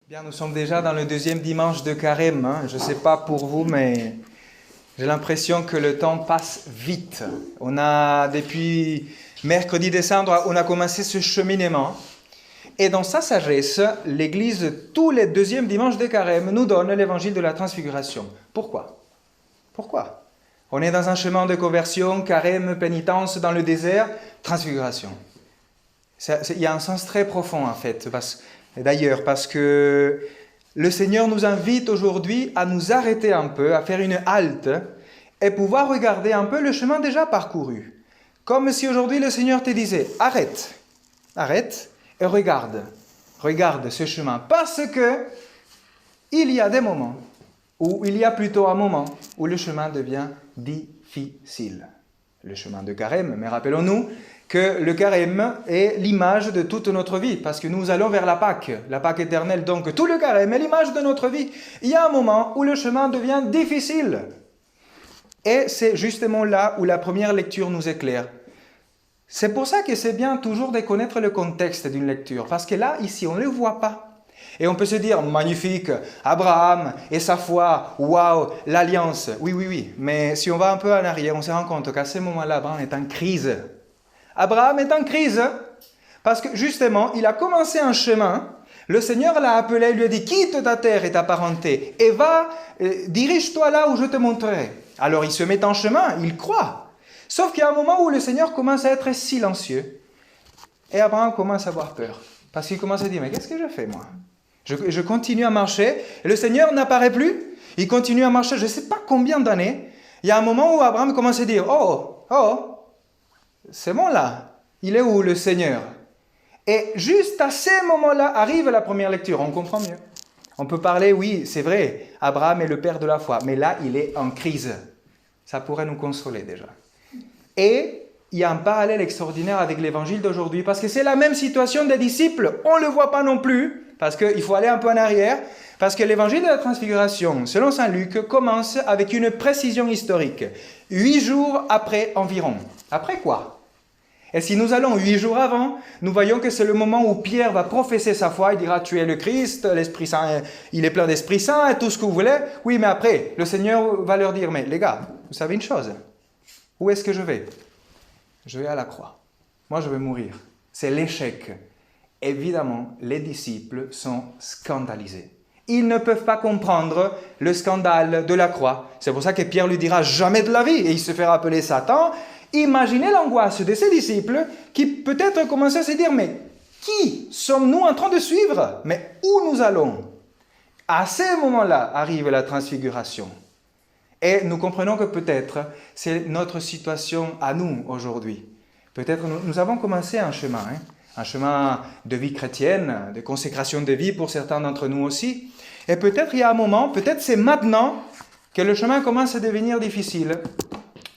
Bien, nous sommes déjà dans le deuxième dimanche de Carême. Je ne sais pas pour vous, mais j'ai l'impression que le temps passe vite. On a, depuis mercredi décembre, on a commencé ce cheminement. Et dans sa sagesse, l'Église, tous les deuxièmes dimanches de Carême, nous donne l'évangile de la transfiguration. Pourquoi? Pourquoi? On est dans un chemin de conversion, Carême, pénitence dans le désert, transfiguration. Il y a un sens très profond en fait. D'ailleurs, parce que le Seigneur nous invite aujourd'hui à nous arrêter un peu, à faire une halte et pouvoir regarder un peu le chemin déjà parcouru. Comme si aujourd'hui le Seigneur te disait, arrête et regarde ce chemin. Parce que il y a des moments, ou il y a plutôt un moment où le chemin devient difficile. Le chemin de Carême, mais rappelons-nous que le Carême est l'image de toute notre vie, parce que nous allons vers la Pâque éternelle, donc tout le Carême est l'image de notre vie. Il y a un moment où le chemin devient difficile. Et c'est justement là où la première lecture nous éclaire. C'est pour ça que c'est bien toujours de connaître le contexte d'une lecture, parce que là, ici, on ne le voit pas. Et on peut se dire, magnifique, Abraham et sa foi, waouh, l'alliance. Oui, mais si on va un peu en arrière, on se rend compte qu'à ce moment-là, Abraham est en crise. Abraham est en crise, parce que justement, il a commencé un chemin, le Seigneur l'a appelé, il lui a dit, quitte ta terre et ta parenté, et va, dirige-toi là où je te montrerai. Alors il se met en chemin, il croit. Sauf qu'il y a un moment où le Seigneur commence à être silencieux, et Abraham commence à avoir peur, parce qu'il commence à dire, mais qu'est-ce que je fais moi? Je continue à marcher, et le Seigneur n'apparaît plus, il continue à marcher, je ne sais pas combien d'années, il y a un moment où Abraham commence à dire, oh, c'est bon là, il est où le Seigneur? Et juste à ce moment-là arrive la première lecture, on comprend mieux. On peut parler, oui, c'est vrai, Abraham est le père de la foi, mais là il est en crise. Ça pourrait nous consoler déjà. Et il y a un parallèle extraordinaire avec l'évangile d'aujourd'hui, parce que c'est la même situation des disciples, on ne le voit pas non plus, parce qu'il faut aller un peu en arrière, parce que l'évangile de la transfiguration, selon saint Luc, commence avec une précision historique. 8 jours après environ. Après quoi? Et si nous allons 8 jours avant, nous voyons que c'est le moment où Pierre va professer sa foi, il dira, tu es le Christ, l'Esprit Saint, il est plein d'Esprit Saint, et tout ce que vous voulez. Oui, mais après, le Seigneur va leur dire, mais les gars, vous savez une chose, où est-ce que je vais? Je vais à la croix. Moi, je vais mourir. C'est l'échec. Évidemment, les disciples sont scandalisés. Ils ne peuvent pas comprendre le scandale de la croix. C'est pour ça que Pierre lui dira jamais de la vie. Et il se fait rappeler Satan. Imaginez l'angoisse de ces disciples qui peut-être commencent à se dire, mais qui sommes-nous en train de suivre? Mais où nous allons? À ce moment-là arrive la transfiguration. Et nous comprenons que peut-être c'est notre situation à nous aujourd'hui. Peut-être nous avons commencé un chemin de vie chrétienne, de consécration de vie pour certains d'entre nous aussi. Et peut-être il y a un moment, peut-être c'est maintenant que le chemin commence à devenir difficile.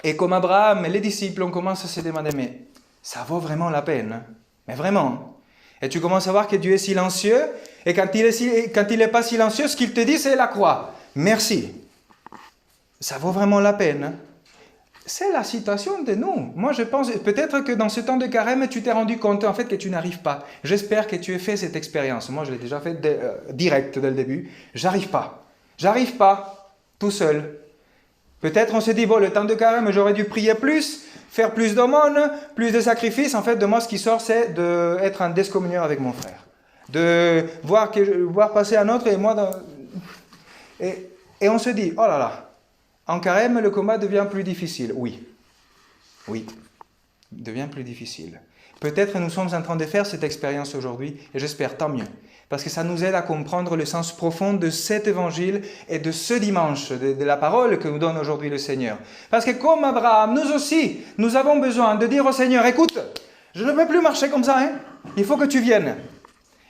Et comme Abraham et les disciples, on commence à se demander, mais ça vaut vraiment la peine? Mais vraiment? Et tu commences à voir que Dieu est silencieux, et quand il n'est pas silencieux, ce qu'il te dit, c'est la croix. Merci. Ça vaut vraiment la peine? C'est la situation de nous. Moi, je pense, peut-être que dans ce temps de carême, tu t'es rendu compte en fait que tu n'arrives pas. J'espère que tu aies fait cette expérience. Moi, je l'ai déjà fait direct dès le début. J'arrive pas, tout seul. Peut-être on se dit, bon, le temps de carême, j'aurais dû prier plus, faire plus d'aumônes, plus de sacrifices. En fait, de moi, ce qui sort, c'est d'être en discommunion avec mon frère. De voir passer un autre et moi... Et on se dit, oh là là, en carême, le combat devient plus difficile. Oui, devient plus difficile. Peut-être nous sommes en train de faire cette expérience aujourd'hui, et j'espère tant mieux, parce que ça nous aide à comprendre le sens profond de cet évangile et de ce dimanche, de la parole que nous donne aujourd'hui le Seigneur. Parce que comme Abraham, nous aussi, nous avons besoin de dire au Seigneur, écoute, je ne peux plus marcher comme ça, il faut que tu viennes,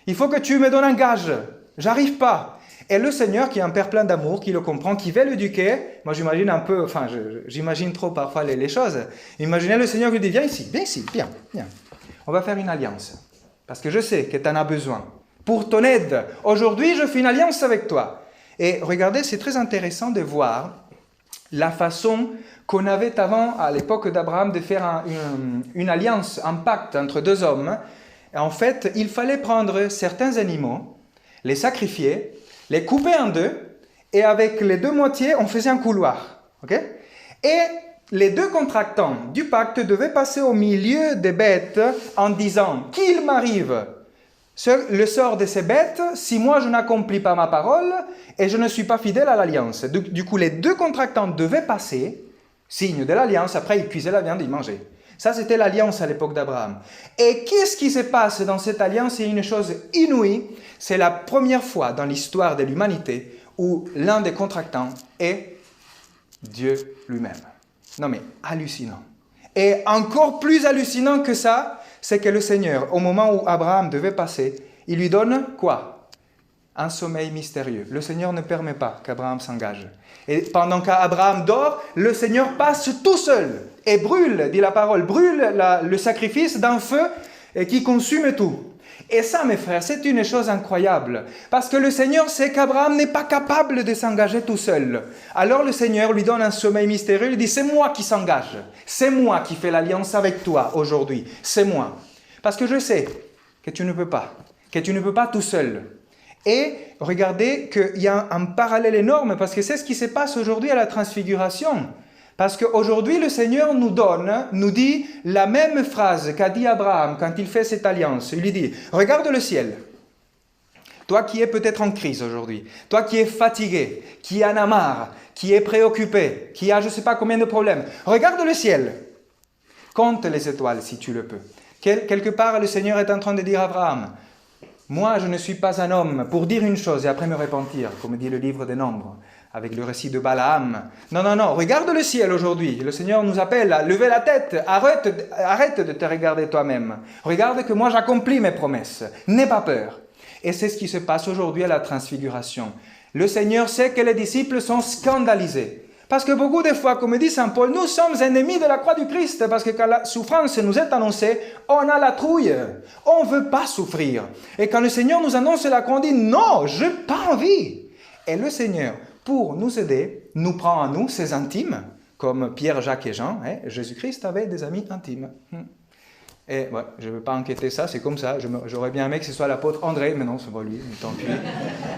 il faut que tu me donnes un gage, j'arrive pas. Et le Seigneur, qui est un Père plein d'amour, qui le comprend, qui veut l'éduquer, moi j'imagine un peu, j'imagine trop parfois les choses. Imaginez le Seigneur qui lui dit, viens ici, viens. On va faire une alliance. Parce que je sais que tu en as besoin. Pour ton aide, aujourd'hui je fais une alliance avec toi. Et regardez, c'est très intéressant de voir la façon qu'on avait avant, à l'époque d'Abraham, de faire une alliance, un pacte entre deux hommes. Et en fait, il fallait prendre certains animaux, les sacrifier, les couper en deux, et avec les deux moitiés, on faisait un couloir. Okay? Et les deux contractants du pacte devaient passer au milieu des bêtes en disant « Qu'il m'arrive le sort de ces bêtes si moi je n'accomplis pas ma parole et je ne suis pas fidèle à l'alliance. » Du coup, les deux contractants devaient passer, signe de l'alliance, après ils cuisaient la viande et ils mangeaient. Ça, c'était l'alliance à l'époque d'Abraham. Et qu'est-ce qui se passe dans cette alliance? C'est une chose inouïe. C'est la première fois dans l'histoire de l'humanité où l'un des contractants est Dieu lui-même. Non mais, hallucinant. Et encore plus hallucinant que ça, c'est que le Seigneur, au moment où Abraham devait passer, il lui donne quoi? Un sommeil mystérieux. Le Seigneur ne permet pas qu'Abraham s'engage. Et pendant qu'Abraham dort, le Seigneur passe tout seul et brûle, dit la parole, brûle le sacrifice d'un feu qui consume tout. Et ça, mes frères, c'est une chose incroyable, parce que le Seigneur sait qu'Abraham n'est pas capable de s'engager tout seul. Alors le Seigneur lui donne un sommeil mystérieux, il dit « C'est moi qui s'engage, c'est moi qui fais l'alliance avec toi aujourd'hui, c'est moi. » Parce que je sais que tu ne peux pas tout seul. Et regardez qu'il y a un parallèle énorme, parce que c'est ce qui se passe aujourd'hui à la transfiguration. Parce qu'aujourd'hui, le Seigneur nous dit la même phrase qu'a dit Abraham quand il fait cette alliance. Il lui dit, regarde le ciel. Toi qui es peut-être en crise aujourd'hui, toi qui es fatigué, qui en a marre, qui est préoccupé, qui a je ne sais pas combien de problèmes, regarde le ciel. Compte les étoiles si tu le peux. Quelque part, le Seigneur est en train de dire à Abraham, moi je ne suis pas un homme pour dire une chose et après me repentir, comme dit le livre des Nombres. Avec le récit de Balaam. Non, regarde le ciel aujourd'hui. Le Seigneur nous appelle à lever la tête. Arrête de te regarder toi-même. Regarde que moi j'accomplis mes promesses. N'aie pas peur. Et c'est ce qui se passe aujourd'hui à la transfiguration. Le Seigneur sait que les disciples sont scandalisés. Parce que beaucoup de fois, comme dit Saint Paul, nous sommes ennemis de la croix du Christ. Parce que quand la souffrance nous est annoncée, on a la trouille. On ne veut pas souffrir. Et quand le Seigneur nous annonce la croix, on dit non, je n'ai pas envie. Et le Seigneur, pour nous aider, nous prend à nous ses intimes, comme Pierre, Jacques et Jean. Jésus-Christ avait des amis intimes. Et ouais, je ne veux pas enquêter ça, c'est comme ça. J'aurais bien aimé que ce soit l'apôtre André, mais non, c'est pas lui, tant pis.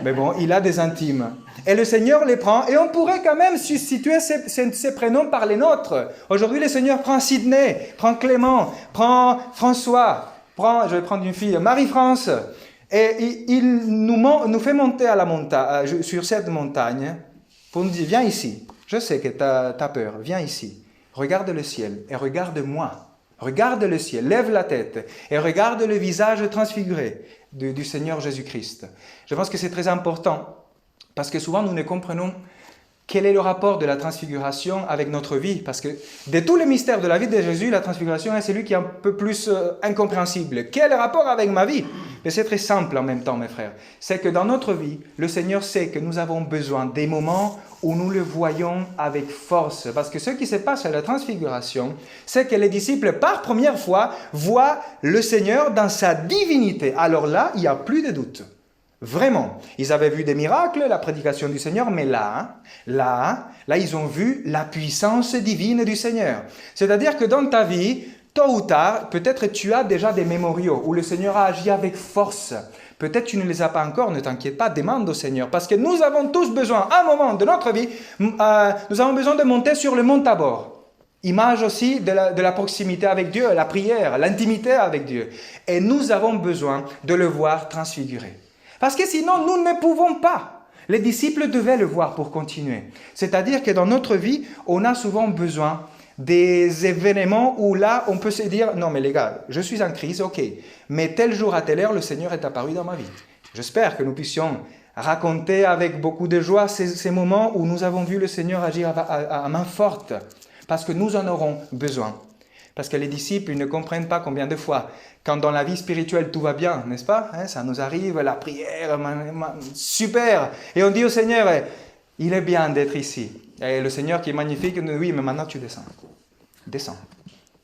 Mais bon, il a des intimes. Et le Seigneur les prend, et on pourrait quand même substituer ces prénoms par les nôtres. Aujourd'hui, le Seigneur prend Sidney, prend Clément, prend François, je vais prendre une fille, Marie-France. Et il nous fait monter à la montagne, sur cette montagne pour nous dire, viens ici, je sais que tu as peur, viens ici, regarde le ciel et regarde-moi, regarde le ciel, lève la tête et regarde le visage transfiguré du Seigneur Jésus-Christ. Je pense que c'est très important parce que souvent nous ne comprenons quel est le rapport de la transfiguration avec notre vie? Parce que de tous les mystères de la vie de Jésus, la transfiguration est celui qui est un peu plus incompréhensible. Quel est le rapport avec ma vie? Mais c'est très simple en même temps, mes frères. C'est que dans notre vie, le Seigneur sait que nous avons besoin des moments où nous le voyons avec force. Parce que ce qui se passe à la transfiguration, c'est que les disciples, par première fois, voient le Seigneur dans sa divinité. Alors là, il n'y a plus de doute. Vraiment, ils avaient vu des miracles, la prédication du Seigneur, mais là, ils ont vu la puissance divine du Seigneur. C'est-à-dire que dans ta vie, tôt ou tard, peut-être tu as déjà des mémoriaux où le Seigneur a agi avec force. Peut-être tu ne les as pas encore, ne t'inquiète pas, demande au Seigneur. Parce que nous avons tous besoin, à un moment de notre vie, nous avons besoin de monter sur le mont Tabor. Image aussi de la proximité avec Dieu, la prière, l'intimité avec Dieu. Et nous avons besoin de le voir transfiguré. Parce que sinon, nous ne pouvons pas. Les disciples devaient le voir pour continuer. C'est-à-dire que dans notre vie, on a souvent besoin des événements où là, on peut se dire, non mais les gars, je suis en crise, ok, mais tel jour à telle heure, le Seigneur est apparu dans ma vie. J'espère que nous puissions raconter avec beaucoup de joie ces moments où nous avons vu le Seigneur agir à main forte, parce que nous en aurons besoin. Parce que les disciples, ils ne comprennent pas combien de fois, quand dans la vie spirituelle tout va bien, n'est-ce pas? Ça nous arrive, la prière, super. Et on dit au Seigneur, il est bien d'être ici. Et le Seigneur qui est magnifique, nous dit, oui, mais maintenant tu descends. Descends.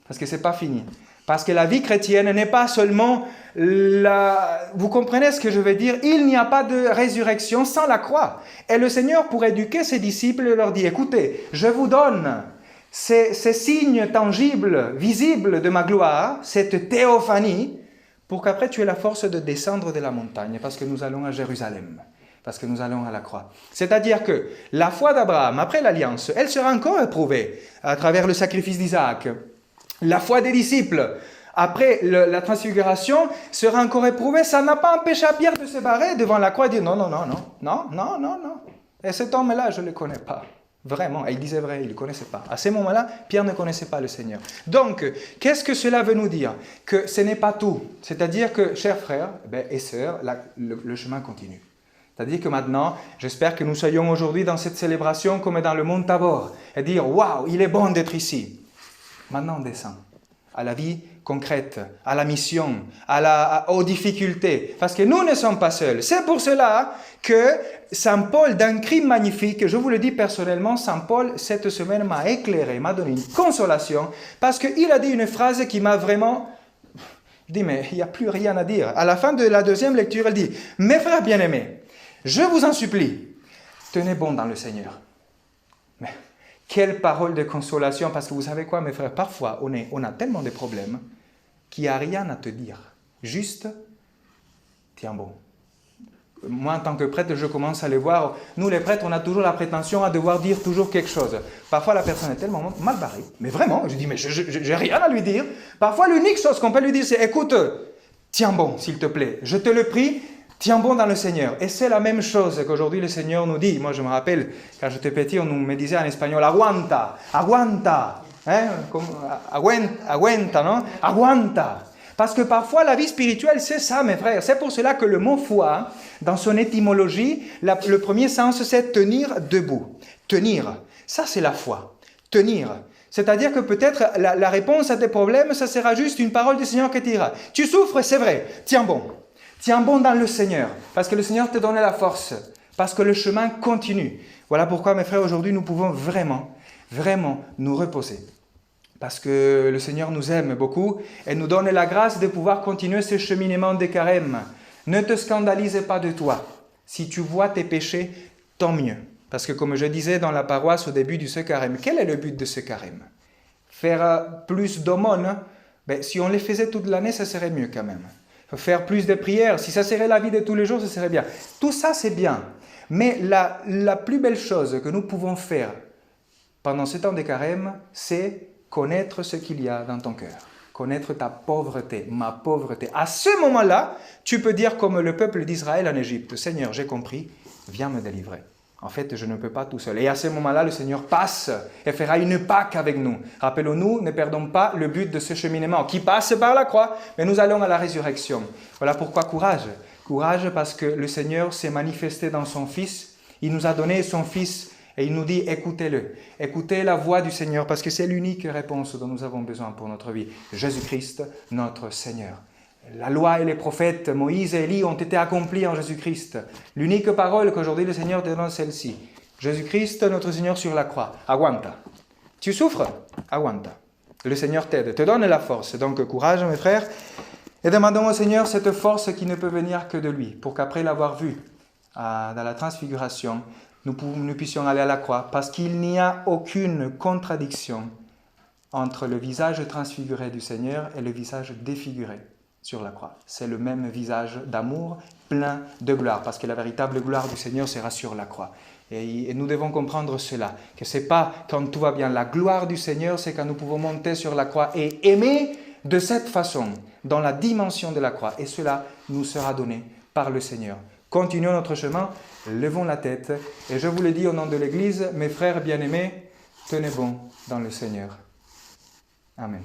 Parce que ce n'est pas fini. Parce que la vie chrétienne n'est pas seulement Vous comprenez ce que je veux dire? Il n'y a pas de résurrection sans la croix. Et le Seigneur, pour éduquer ses disciples, leur dit, écoutez, je vous donne ces signes tangibles, visibles de ma gloire, cette théophanie, pour qu'après tu aies la force de descendre de la montagne, parce que nous allons à Jérusalem, parce que nous allons à la croix. C'est-à-dire que la foi d'Abraham, après l'alliance, elle sera encore éprouvée à travers le sacrifice d'Isaac. La foi des disciples, après la transfiguration, sera encore éprouvée. Ça n'a pas empêché à Pierre de se barrer devant la croix et de dire non, non, non, non, non, non, non, non. Et cet homme-là, je ne le connais pas. Vraiment, et il disait vrai, il ne le connaissait pas. À ce moment-là, Pierre ne connaissait pas le Seigneur. Donc, qu'est-ce que cela veut nous dire? Que ce n'est pas tout. C'est-à-dire que, chers frères et sœurs, le chemin continue. C'est-à-dire que maintenant, j'espère que nous soyons aujourd'hui dans cette célébration comme dans le mont Tabor, et dire, waouh, il est bon d'être ici. Maintenant, on descend à la vie concrète, à la mission, aux difficultés. Parce que nous ne sommes pas seuls. C'est pour cela que Saint Paul, d'un cri magnifique, je vous le dis personnellement, Saint Paul, cette semaine, m'a éclairé, m'a donné une consolation, parce qu'il a dit une phrase qui m'a vraiment dit, mais il n'y a plus rien à dire. À la fin de la deuxième lecture, elle dit, mes frères bien-aimés, je vous en supplie, tenez bon dans le Seigneur. Mais quelle parole de consolation, parce que vous savez quoi, mes frères, parfois, on a tellement de problèmes qu'il n'y a rien à te dire. Juste, tiens bon. Moi, en tant que prêtre, je commence à les voir. Nous, les prêtres, on a toujours la prétention à devoir dire toujours quelque chose. Parfois, la personne est tellement mal barrée. Mais vraiment, je dis, mais je n'ai rien à lui dire. Parfois, l'unique chose qu'on peut lui dire, c'est, écoute, tiens bon, s'il te plaît. Je te le prie, tiens bon dans le Seigneur. Et c'est la même chose qu'aujourd'hui le Seigneur nous dit. Moi, je me rappelle, quand j'étais petit, on me disait en espagnol, aguanta, aguanta. Hein? Aguanta, non? Aguanta. Parce que parfois, la vie spirituelle, c'est ça, mes frères. C'est pour cela que le mot foi, dans son étymologie, le premier sens, c'est tenir debout. Tenir. Ça, c'est la foi. Tenir. C'est-à-dire que peut-être la réponse à tes problèmes, ça sera juste une parole du Seigneur qui te dira. Tu souffres, c'est vrai. Tiens bon. Tiens bon dans le Seigneur. Parce que le Seigneur te donne la force. Parce que le chemin continue. Voilà pourquoi, mes frères, aujourd'hui, nous pouvons vraiment, vraiment nous reposer. Parce que le Seigneur nous aime beaucoup et nous donne la grâce de pouvoir continuer ce cheminement de carême. Ne te scandalise pas de toi. Si tu vois tes péchés, tant mieux. Parce que comme je disais dans la paroisse au début de ce carême, quel est le but de ce carême? Faire plus d'aumônes, si on les faisait toute l'année, ça serait mieux quand même. Faire plus de prières, si ça serait la vie de tous les jours, ça serait bien. Tout ça, c'est bien. Mais la plus belle chose que nous pouvons faire pendant ce temps de carême, c'est connaître ce qu'il y a dans ton cœur. Connaître ta pauvreté, ma pauvreté. À ce moment-là, tu peux dire comme le peuple d'Israël en Égypte, « Seigneur, j'ai compris, viens me délivrer. En fait, je ne peux pas tout seul. » Et à ce moment-là, le Seigneur passe et fera une Pâque avec nous. Rappelons-nous, ne perdons pas le but de ce cheminement qui passe par la croix, mais nous allons à la résurrection. Voilà pourquoi courage. Courage parce que le Seigneur s'est manifesté dans son Fils. Il nous a donné son Fils. Et il nous dit, écoutez-le, écoutez la voix du Seigneur, parce que c'est l'unique réponse dont nous avons besoin pour notre vie. Jésus-Christ, notre Seigneur. La loi et les prophètes, Moïse et Élie, ont été accomplis en Jésus-Christ. L'unique parole qu'aujourd'hui le Seigneur te donne, celle-ci. Jésus-Christ, notre Seigneur sur la croix. Aguanta. Tu souffres? Aguanta. Le Seigneur t'aide, te donne la force. Donc courage, mes frères. Et demandons au Seigneur cette force qui ne peut venir que de lui, pour qu'après l'avoir vu dans la transfiguration, nous puissions aller à la croix, parce qu'il n'y a aucune contradiction entre le visage transfiguré du Seigneur et le visage défiguré sur la croix. C'est le même visage d'amour plein de gloire, parce que la véritable gloire du Seigneur sera sur la croix. Et nous devons comprendre cela, que ce n'est pas quand tout va bien. La gloire du Seigneur, c'est quand nous pouvons monter sur la croix et aimer de cette façon, dans la dimension de la croix. Et cela nous sera donné par le Seigneur. Continuons notre chemin, levons la tête, et je vous le dis au nom de l'Église, mes frères bien-aimés, tenez bon dans le Seigneur. Amen.